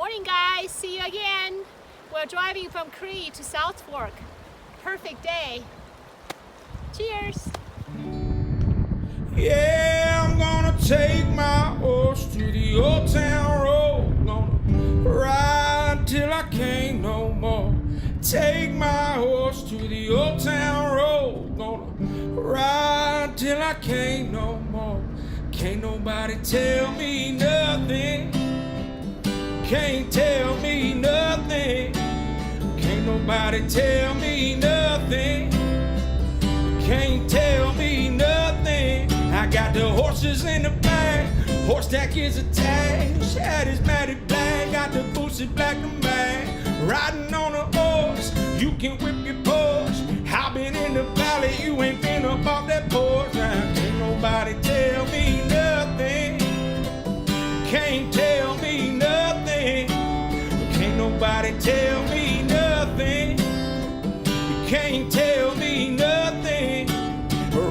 Morning guys, see you again. We're driving from Cree to South Fork. Perfect day. Cheers. Yeah, I'm gonna take my horse to the old town road. Gonna ride till I can't no more. Take my horse to the old town road. Gonna ride till I can't no more. Can't nobody tell me nothing. Can't tell me nothing. Can't nobody tell me nothing. Can't tell me nothing. I got the horses in the back. Horse tack is attached. Hat is matted black. Got the boots is black and black. Riding on a horse, you can whip your Porsche. I've been in the valley, you ain't been up off that porch. Now, can't nobody tell me nothing. Can't tell me nothing. Can't nobody tell me nothing. You can't tell me nothing.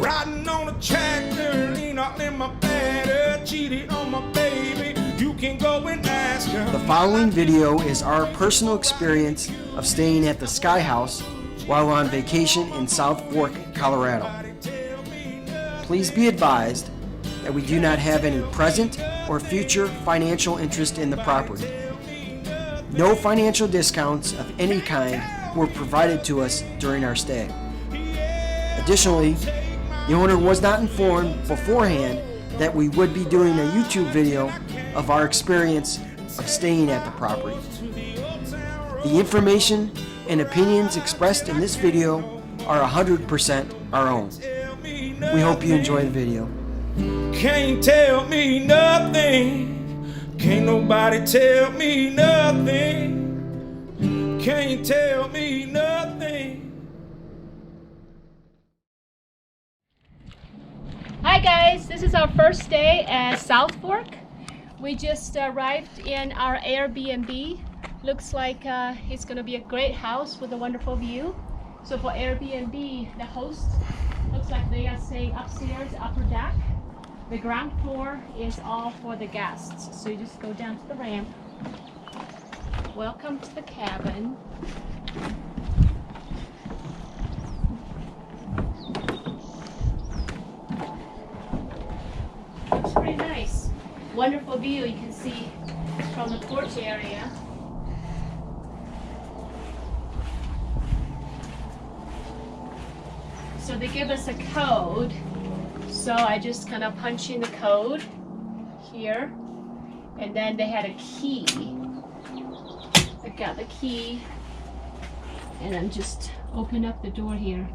Riding on a tractor, lean out in my bladder, cheated on my baby. You can go and ask her. The following video is our personal experience of staying at the Sky House while on vacation in South Fork, Colorado. Please be advised that we do not have any present or future financial interest in the property. No financial discounts of any kind were provided to us during our stay. Additionally, the owner was not informed beforehand that we would be doing a YouTube video of our experience of staying at the property. The information and opinions expressed in this video are 100% our own. We hope you enjoy the video. Can't tell me nothing. Can't nobody tell me nothing. Can't tell me nothing. Hi guys, this is our first day at South Fork. We just arrived in our Airbnb. Looks like it's going to be a great house with a wonderful view. So for Airbnb, the host looks like they are staying upstairs, upper deck. The ground floor is all for the guests. So you just go down to the ramp. Welcome to the cabin. Looks pretty nice. Wonderful view you can see from the porch area. So they give us a code. So I just kind of punch in the code here. And then they had a key. I got the key. And I'm just open up the door here.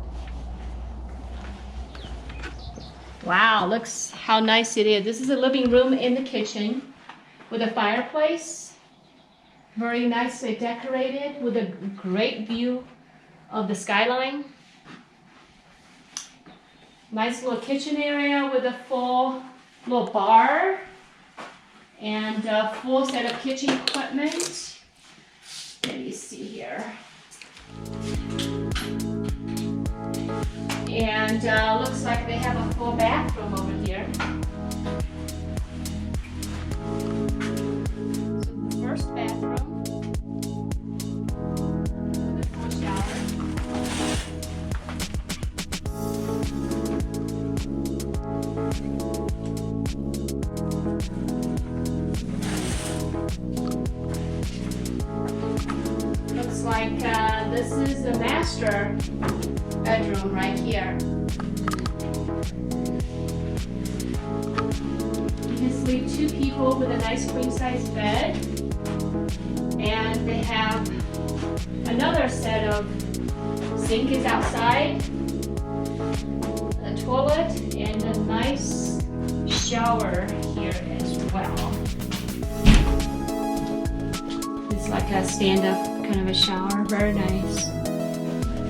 Wow, looks how nice it is. This is a living room in the kitchen with a fireplace. Very nicely decorated with a great view of the skyline. Nice little kitchen area with a full little bar and a full set of kitchen equipment. Let me see here. And looks like they have a full bathroom over here. So the first bathroom with a full shower. Looks like this is the master bedroom right here. You can sleep 2 people with a nice queen size bed. And they have another set of sink is outside, a toilet, and a nice shower here as well. It's like a stand-up kind of a shower, very nice.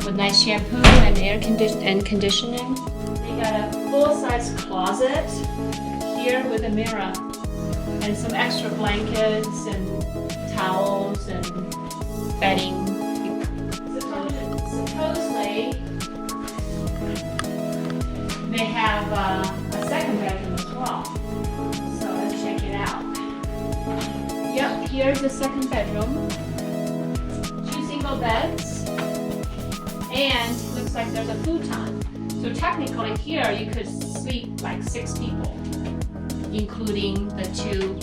With nice shampoo and air conditioning. They got a full-size closet here with a mirror and some extra blankets and towels and bedding. Supposedly, they have a second bedroom as well. So let's check it out. Yep, here's the second bedroom. 2 single beds. And looks like there's a futon. So technically here you could sleep like 6 people, including the 2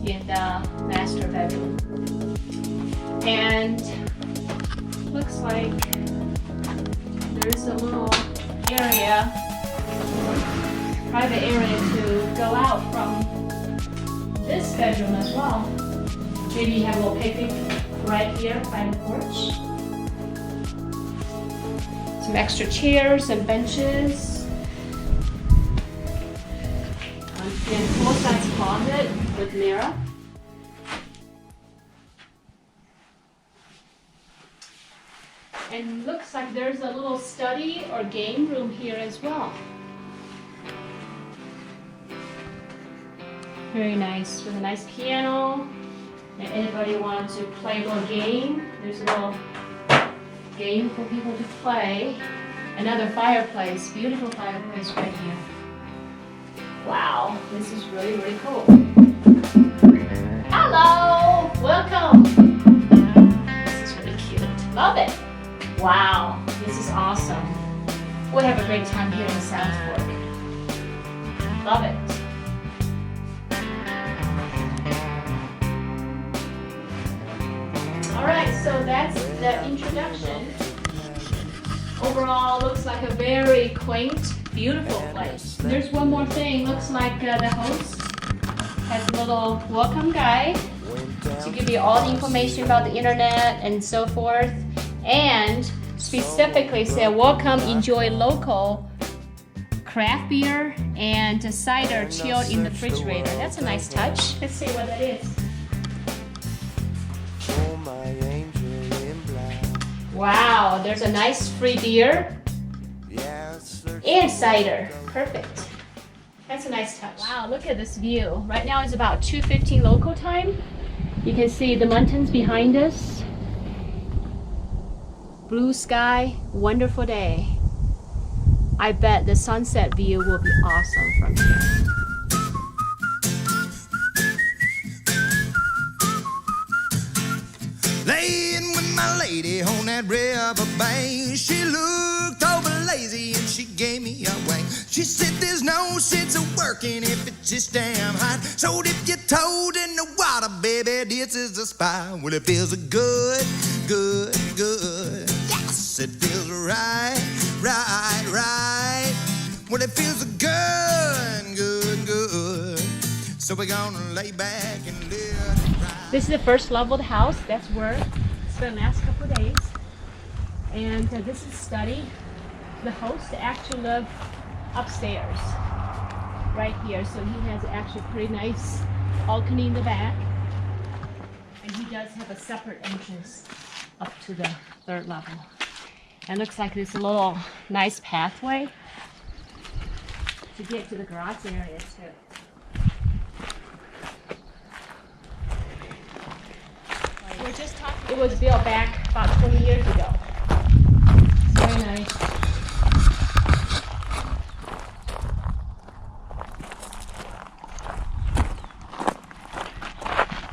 in the master bedroom. And looks like there's a little area, private area to go out from this bedroom as well. Maybe you have a little picnic right here by the porch. Some extra chairs and benches. And full-size closet with mirror. And looks like there's a little study or game room here as well. Very nice, with a nice piano. And anybody wants to play a little game, there's a little game for people to play. Another fireplace, beautiful fireplace right here. Wow, this is really, really cool. Hello, welcome. This is really cute, love it. Wow, this is awesome. We'll have a great time here in South Fork. Love it. Alright, so that's the introduction. Overall, looks like a very quaint, beautiful place. There's one more thing. Looks like the host has a little welcome guide to give you all the information about the internet and so forth. And specifically say, welcome, enjoy local craft beer and cider chilled in the refrigerator. That's a nice touch. Let's see what that is. Wow, there's a nice free beer and cider. Perfect. That's a nice touch. Wow, look at this view. Right now it's about 2:15 local time. You can see the mountains behind us. Blue sky, wonderful day. I bet the sunset view will be awesome from here. Laying with my lady on that river bank. She looked over lazy and she gave me a wink. She said there's no sense of working if it's just damn hot. So dip your toes in the water, baby, this is the spot. Well, it feels good, good, good. Yes, it feels right, right, right. Well, it feels good, good, good. So we're gonna lay back and live right. This is the first level of the house. That's where I spent the last couple of days. And this is study. The host actually lives upstairs, right here. So he has actually pretty nice balcony in the back. And he does have a separate entrance up to the 3rd level. And looks like there's a little nice pathway to get to the garage area too. We're just talking. It was built back about 20 years ago. Very nice.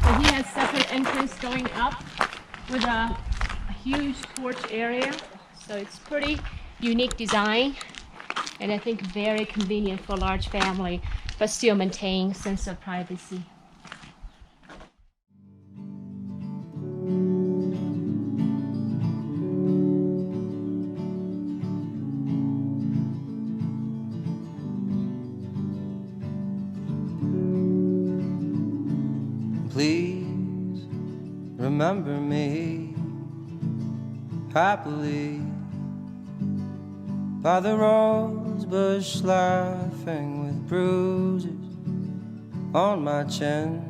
So he has separate entrance going up with a huge porch area. So it's pretty unique design, and I think very convenient for a large family, but still maintain sense of privacy. Please remember me happily by the rose bush, laughing with bruises on my chin.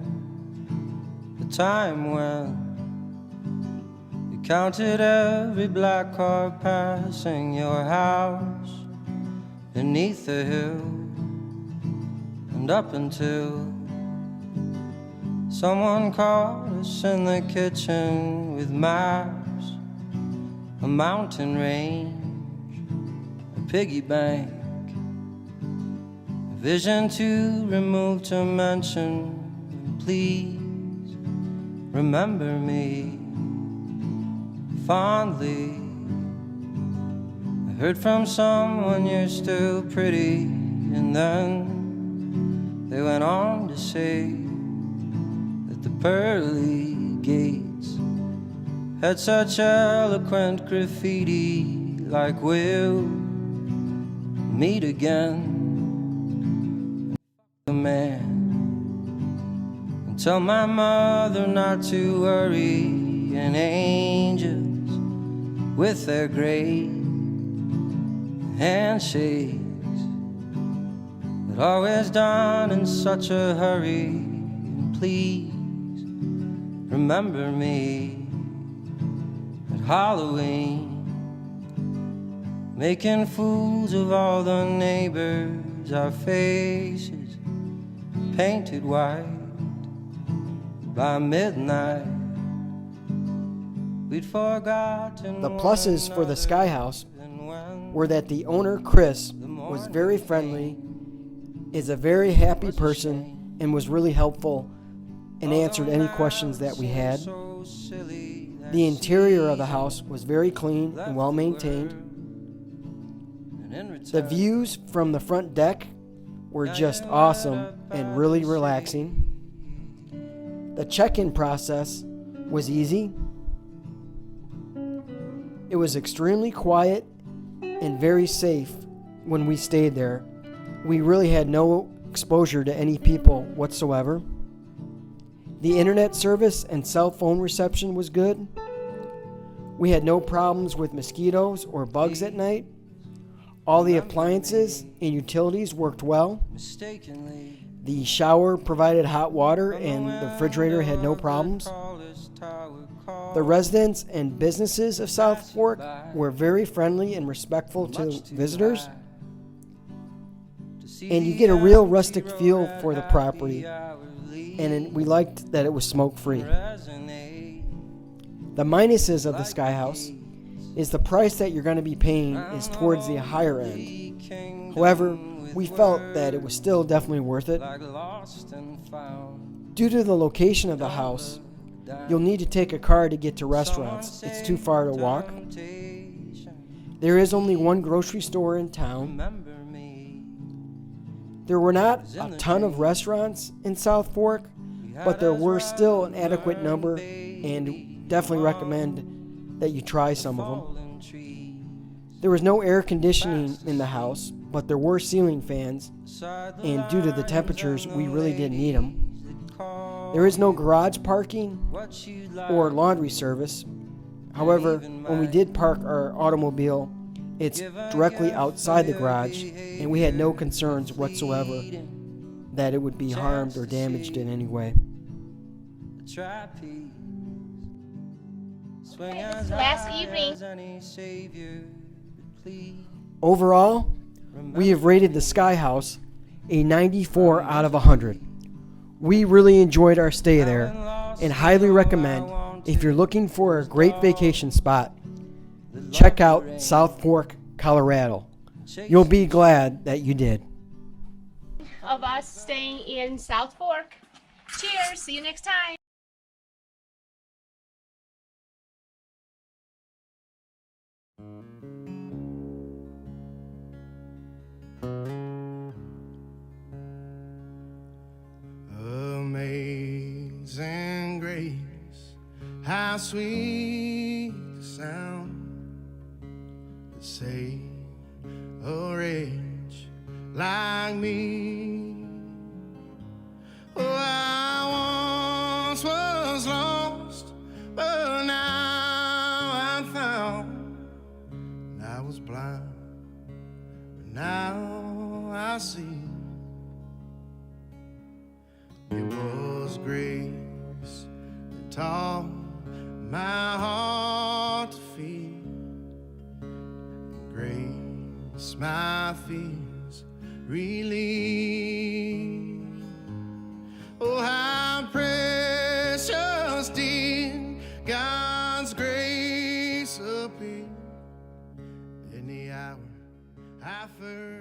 The time when you counted every black car passing your house beneath the hill, and up until someone caught us in the kitchen with maps, a mountain range, a piggy bank, a vision too removed to mention. Please remember me fondly. I heard from someone you're still pretty, and then they went on to say that the pearly gates had such eloquent graffiti like we'll meet again. The man, and tell my mother not to worry, and angels with their great handshakes, but always done in such a hurry. And please remember me at Halloween, making fools of all the neighbors, our faces painted white. By midnight, we'd forgotten. The pluses for the Sky House were that the owner, Chris, was very friendly, is a very happy person, and was really helpful and answered any questions that we had. The interior of the house was very clean and well maintained. The views from the front deck were just awesome and really relaxing. The check-in process was easy. It was extremely quiet and very safe when we stayed there. We really had no exposure to any people whatsoever. The internet service and cell phone reception was good. We had no problems with mosquitoes or bugs at night. All the appliances and utilities worked well. The shower provided hot water and the refrigerator had no problems. The residents and businesses of South Fork were very friendly and respectful to visitors. And you get a real rustic feel for the property. And we liked that it was smoke-free. The minuses of the Sky House is the price that you're going to be paying is towards the higher end. However, we felt that it was still definitely worth it. Due to the location of the house, you'll need to take a car to get to restaurants. It's too far to walk. There is only one grocery store in town. There were not a ton of restaurants in South Fork, but there were still an adequate number, and definitely recommend that you try some of them. There was no air conditioning in the house, but there were ceiling fans, and due to the temperatures, we really didn't need them. There is no garage parking or laundry service. However, when we did park our automobile, it's directly outside the garage, and we had no concerns whatsoever that it would be harmed or damaged in any way. Last evening. Overall, we have rated the Sky House a 94 out of 100. We really enjoyed our stay there and highly recommend, if you're looking for a great vacation spot, check out South Fork, Colorado. You'll be glad that you did. Of us staying in South Fork. Cheers, see you next time. Amazing grace, how sweet the sound that saved a wretch like me. Oh, I once was lost, but now I'm found. And I was blind, but now I see. It was grace that taught my heart to fear, grace my fears relieved. Oh, how precious did God's grace appear in the hour I first